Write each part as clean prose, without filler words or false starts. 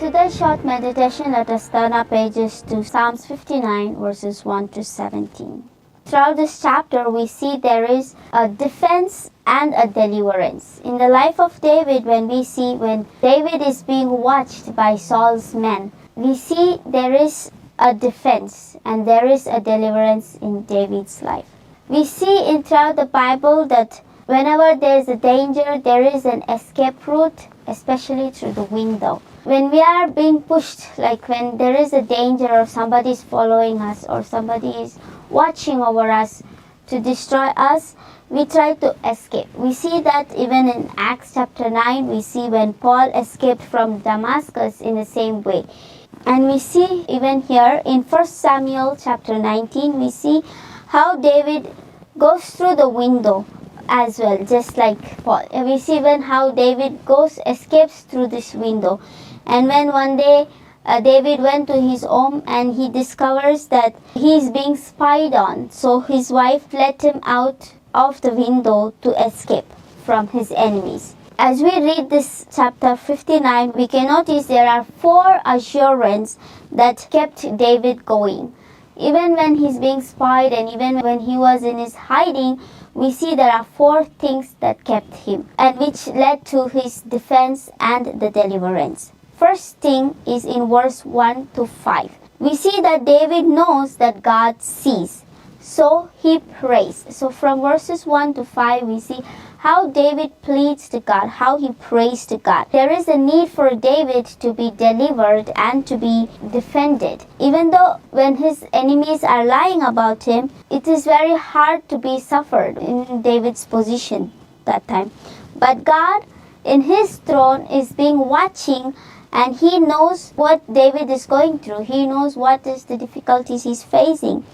today's short meditation, let us turn our pages to Psalms 59 verses 1 to 17. Throughout this chapter, we see there is a defense and a deliverance. In the life of David, when David is being watched by Saul's men, we see there is a defense and there is a deliverance in David's life. We see throughout the Bible that whenever there is a danger, there is an escape route, especially through the window. When we are being pushed, like when there is a danger or somebody is following us or somebody is watching over us to destroy us, we try to escape. We see that even in Acts chapter 9, we see when Paul escaped from Damascus in the same way. And we see even here in 1 Samuel chapter 19, we see how David goes through the window as well, just like Paul. We see even how David escapes through this window. And when one day David went to his home and he discovers that he is being spied on, so his wife let him out of the window to escape from his enemies. As we read this chapter 59, we can notice there are 4 assurances that kept David going. Even when he's being spied and even when he was in his hiding, we see there are 4 things that kept him and which led to his defense and the deliverance. First thing is in verse 1 to 5. We see that David knows that God sees, so he prays. So from verses 1 to 5, we see how David pleads to God, how he prays to God. There is a need for David to be delivered and to be defended. Even though when his enemies are lying about him, it is very hard to be suffered in David's position that time. But God in his throne is being watching, and he knows what David is going through. He knows what is the difficulties he's facing.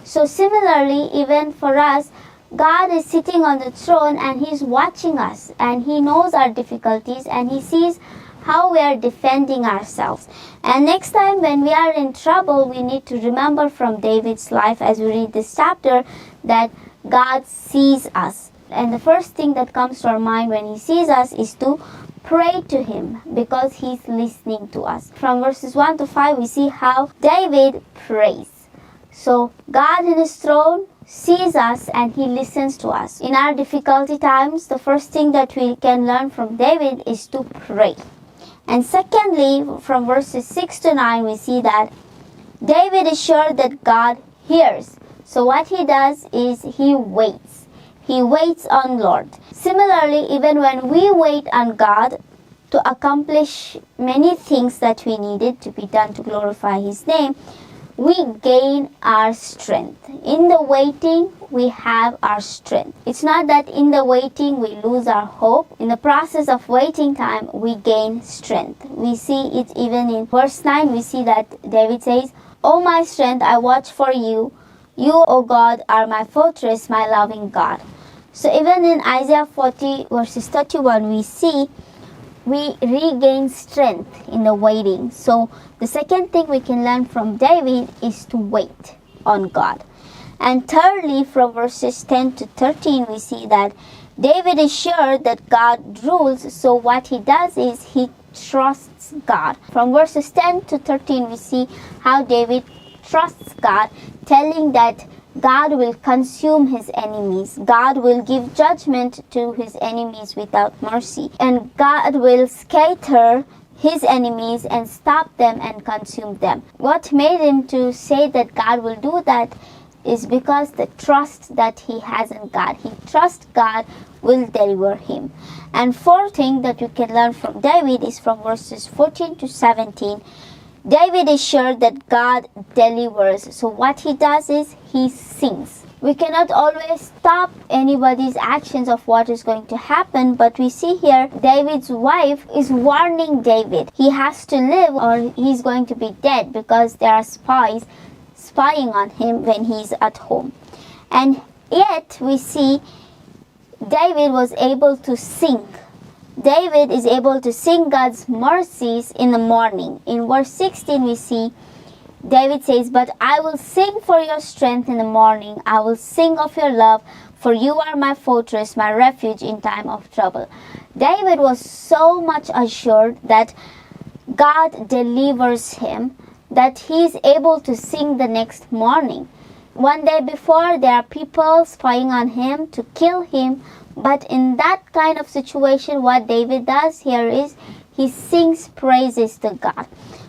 So similarly, even for us, God is sitting on the throne and he's watching us and he knows our difficulties and he sees how we are defending ourselves. And next time when we are in trouble, we need to remember from David's life as we read this chapter that God sees us. And the first thing that comes to our mind when he sees us is to pray to him because he's listening to us. From verses 1 to 5, we see how David prays. So God in his throne sees us and he listens to us. In our difficulty times, the first thing that we can learn from David is to pray. And secondly, from verses 6 to 9, we see that David is sure that God hears. So what he does is he waits. He waits on Lord. Similarly, even when we wait on God to accomplish many things that we needed to be done to glorify his name, we gain our strength. In the waiting, we have our strength. It's not that in the waiting we lose our hope. In the process of waiting time, we gain strength. We see it even in verse 9. We see that David says, "O my strength, I watch for you. You, O God, are my fortress, my loving God." So even in Isaiah 40 verses 31, we see we regain strength in the waiting. So the second thing we can learn from David is to wait on God. And thirdly, from verses 10 to 13, we see that David is sure that God rules. So what he does is he trusts God. From verses 10 to 13, we see how David trusts God, telling that God will consume his enemies. God will give judgment to his enemies without mercy. And God will scatter his enemies and stop them and consume them. What made him to say that God will do that is because the trust that he has in God. He trusts God will deliver him. And fourth thing that we can learn from David is from verses 14 to 17. David is sure that God delivers. So what he does is he sings. We cannot always stop anybody's actions of what is going to happen, but we see here David's wife is warning David. He has to live or he's going to be dead because there are spies spying on him when he's at home. And yet we see David was able to sing. David is able to sing God's mercies in the morning. In verse 16 we see David says, "But I will sing for your strength in the morning. I will sing of your love, for you are my fortress, my refuge in time of trouble." David was so much assured that God delivers him, that he is able to sing the next morning. One day before, there are people spying on him to kill him, but in that kind of situation, what David does here is he sings praises to God.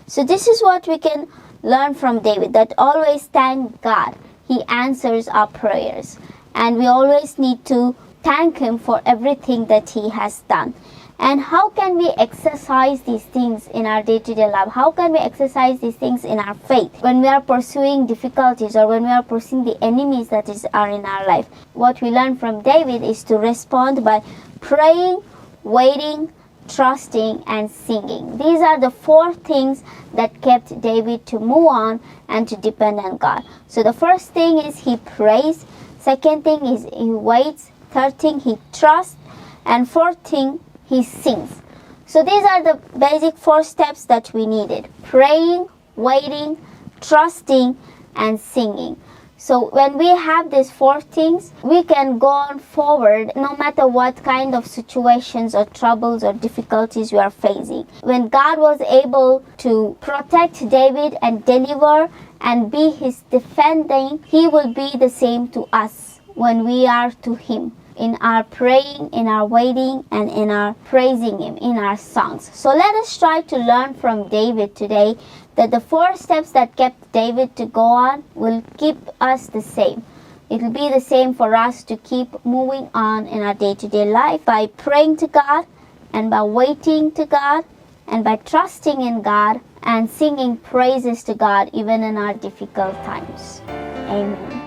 So this is what we can learn from David, that always thank God. He answers our prayers, and we always need to thank him for everything that he has done. And how can we exercise these things in our day-to-day life? How can we exercise these things in our faith when we are pursuing difficulties or when we are pursuing the enemies that are in our life? What we learn from David is to respond by praying, waiting, trusting, and singing. These are the 4 things that kept David to move on and to depend on God. So the first thing is he prays. Second thing is he waits. Third thing, he trusts. And fourth thing, he sings. So these are the basic 4 steps that we needed: praying, waiting, trusting, and singing. So when we have these 4 things, we can go on forward no matter what kind of situations or troubles or difficulties we are facing. When God was able to protect David and deliver and be his defending, he will be the same to us when we are to him, in our praying, in our waiting, and in our praising him, in our songs. So let us try to learn from David today that the 4 steps that kept David to go on will keep us the same. It will be the same for us to keep moving on in our day-to-day life by praying to God, and by waiting to God, and by trusting in God, and singing praises to God even in our difficult times. Amen.